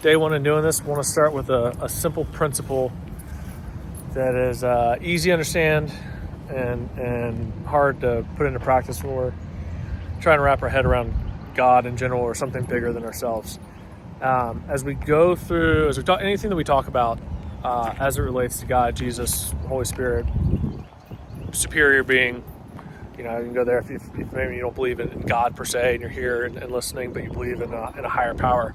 day one in doing this, want to start with a simple principle that is easy to understand and hard to put into practice when we're trying to wrap our head around God in general or something bigger than ourselves. As we go through, as we talk, anything that we talk about as it relates to God, Jesus, Holy Spirit, superior being, you can go there if maybe you don't believe in God per se and you're here and listening, but you believe in a higher power.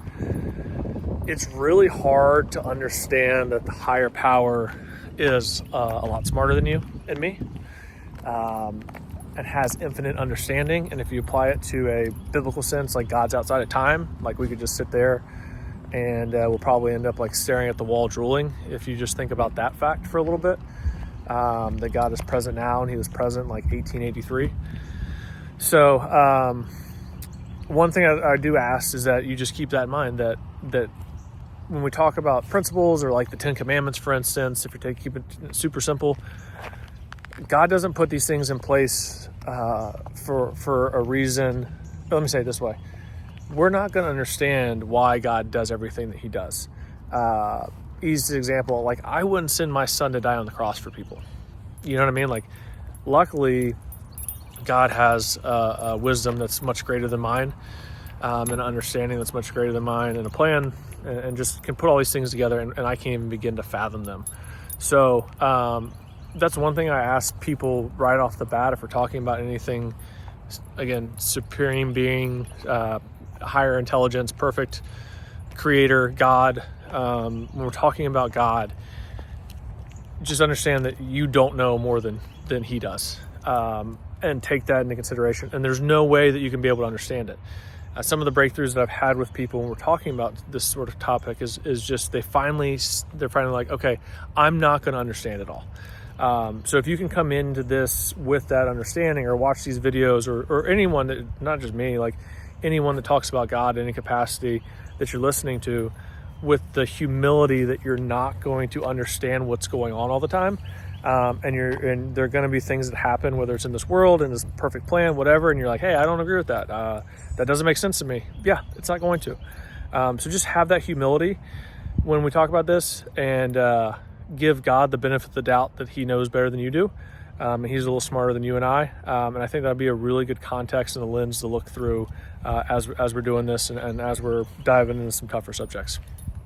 It's really hard to understand that the higher power is a lot smarter than you and me, and has infinite understanding. And if you apply it to a biblical sense, like God's outside of time, like we could just sit there and we'll probably end up like staring at the wall drooling if you just think about that fact for a little bit. That God is present now and he was present like 1883. So one thing I do ask is that you just keep that in mind, that when we talk about principles or like the 10 Commandments, for instance, if you keep it super simple, God doesn't put these things in place for a reason. Let me say it this way. We're not going to understand why God does everything that he does. Easy example, like I wouldn't send my son to die on the cross for people. You know what I mean? Like, luckily, God has a wisdom that's much greater than mine, and an understanding that's much greater than mine, and a plan, and just can put all these things together, and I can't even begin to fathom them. So that's one thing I ask people right off the bat if we're talking about anything, again, supreme being, higher intelligence, perfect creator, God. When we're talking about God, just understand that you don't know more than he does, and take that into consideration. And there's no way that you can be able to understand it. Some of the breakthroughs that I've had with people when we're talking about this sort of topic is just they're finally like, okay, I'm not going to understand it all. So if you can come into this with that understanding, or watch these videos, or anyone that, not just me, like anyone that talks about God in any capacity that you're listening to, with the humility that you're not going to understand what's going on all the time. And there are going to be things that happen, whether it's in this world, in this perfect plan, whatever. And you're like, hey, I don't agree with that. That doesn't make sense to me. Yeah, it's not going to. So just have that humility when we talk about this, and give God the benefit of the doubt that he knows better than you do. And he's a little smarter than you and I. And I think that'd be a really good context and a lens to look through as we're doing this, and as we're diving into some tougher subjects.